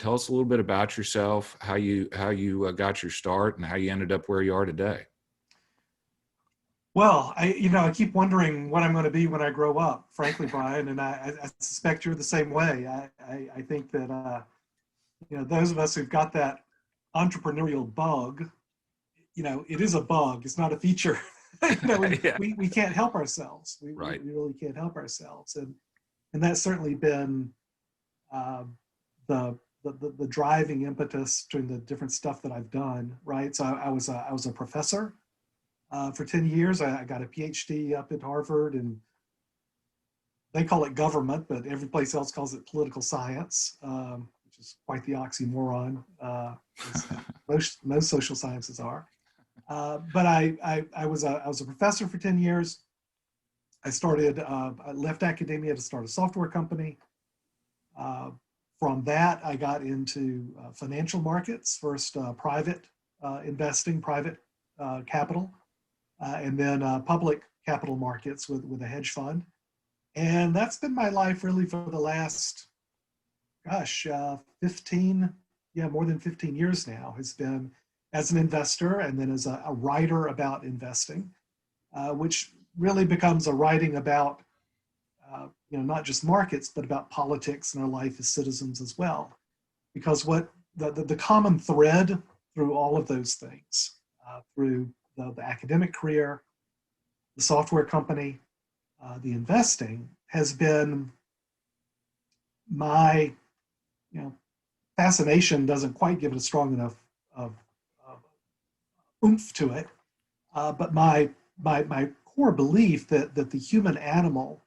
tell us a little bit about yourself, how you got your start, and how you ended up where you are today. Well, I keep wondering what I'm going to be when I grow up, frankly, Brian, and I suspect you're the same way. I think that, those of us who've got that entrepreneurial bug, it is a bug. It's not a feature. Yeah. We can't help ourselves. Right. We really can't help ourselves. And that's certainly been uh, the driving impetus during the different stuff that I've done, right? So I was a professor for 10 years. I got a PhD up at Harvard, and they call it government, but every place else calls it political science, which is quite the oxymoron. Most social sciences are. But I was a professor for 10 years. I left academia to start a software company. From that, I got into financial markets, first private investing, private capital, and then public capital markets with a hedge fund. And that's been my life really for the last, 15, more than 15 years now, has been as an investor and then as a writer about investing, which really becomes a writing about, not just markets, but about politics and our life as citizens as well. Because what the common thread through all of those things, through the academic career, the software company, the investing, has been my, fascination doesn't quite give it a strong enough of oomph to it, but my core belief that the human animal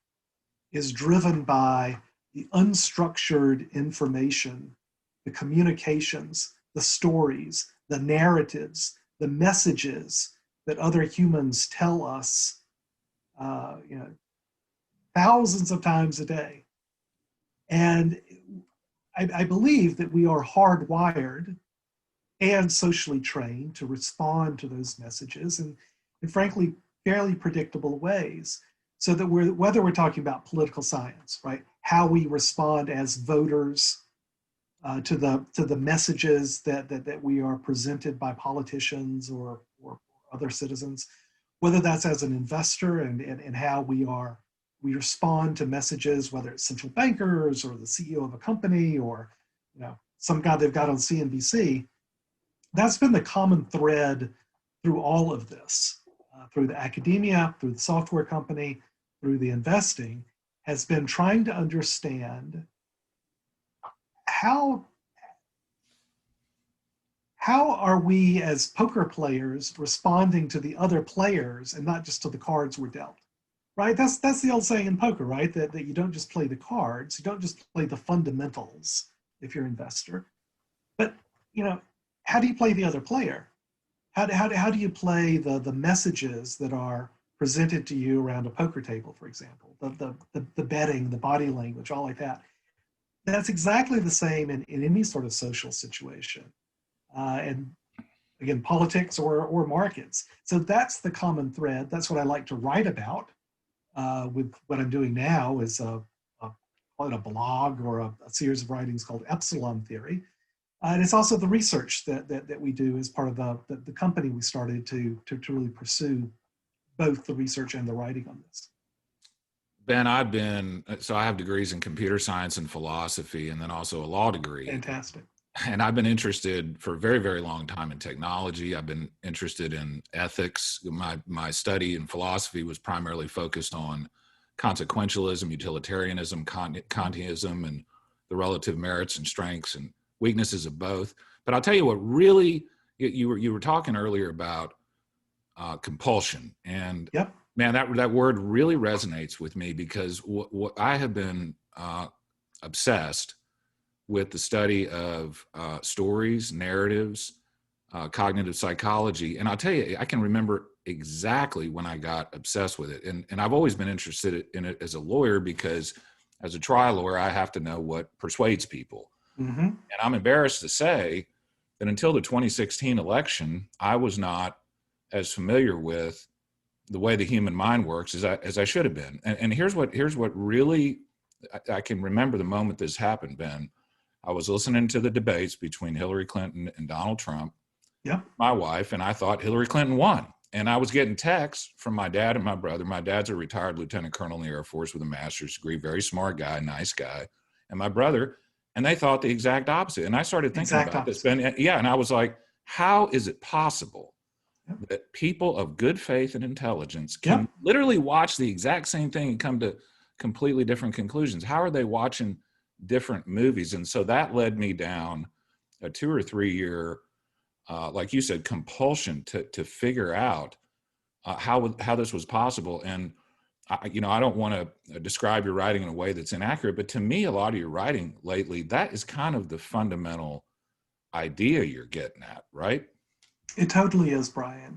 is driven by the unstructured information, the communications, the stories, the narratives, the messages that other humans tell us, thousands of times a day. And I believe that we are hardwired and socially trained to respond to those messages in frankly, fairly predictable ways. So that whether we're talking about political science, right, how we respond as voters to the messages that we are presented by politicians or other citizens, whether that's as an investor and how we respond to messages, whether it's central bankers or the CEO of a company or some guy they've got on CNBC. That's been the common thread through all of this, through the academia, through the software company, through the investing, has been trying to understand how are we as poker players responding to the other players and not just to the cards we're dealt, right? That's the old saying in poker, right? That you don't just play the cards, you don't just play the fundamentals if you're an investor, but how do you play the other player? How do you play the messages that are presented to you around a poker table, for example, the betting, the body language, all like that. That's exactly the same in any sort of social situation. And again, politics or markets. So that's the common thread. That's what I like to write about with what I'm doing now is call it a blog or a series of writings called Epsilon Theory. And it's also the research that we do as part of the company we started to really pursue both the research and the writing on this. Ben, I have degrees in computer science and philosophy, and then also a law degree. Fantastic. And I've been interested for a very, very long time in technology. I've been interested in ethics. My study in philosophy was primarily focused on consequentialism, utilitarianism, Kantianism, and the relative merits and strengths and weaknesses of both. But I'll tell you what really, you were talking earlier about compulsion. And yep. Man, that word really resonates with me because what I have been obsessed with the study of stories, narratives, cognitive psychology. And I'll tell you, I can remember exactly when I got obsessed with it. And I've always been interested in it as a lawyer because as a trial lawyer, I have to know what persuades people. Mm-hmm. And I'm embarrassed to say that until the 2016 election, I was not as familiar with the way the human mind works as I should have been. And here's what really, I can remember the moment this happened, Ben. I was listening to the debates between Hillary Clinton and Donald Trump, Yep. my wife, and I thought Hillary Clinton won. And I was getting texts from my dad and my brother. My dad's a retired lieutenant colonel in the Air Force with a master's degree, very smart guy, nice guy. And my brother, and they thought the exact opposite. And I started thinking Exact about this. opposite. Yeah, and I was like, how is it possible Yep. that people of good faith and intelligence can Yep. literally watch the exact same thing and come to completely different conclusions? How are they watching different movies? And so that led me down a 2 or 3 year, like you said, compulsion to figure out how this was possible. And I don't want to describe your writing in a way that's inaccurate, but to me, a lot of your writing lately, that is kind of the fundamental idea you're getting at, right? It totally is, Brian.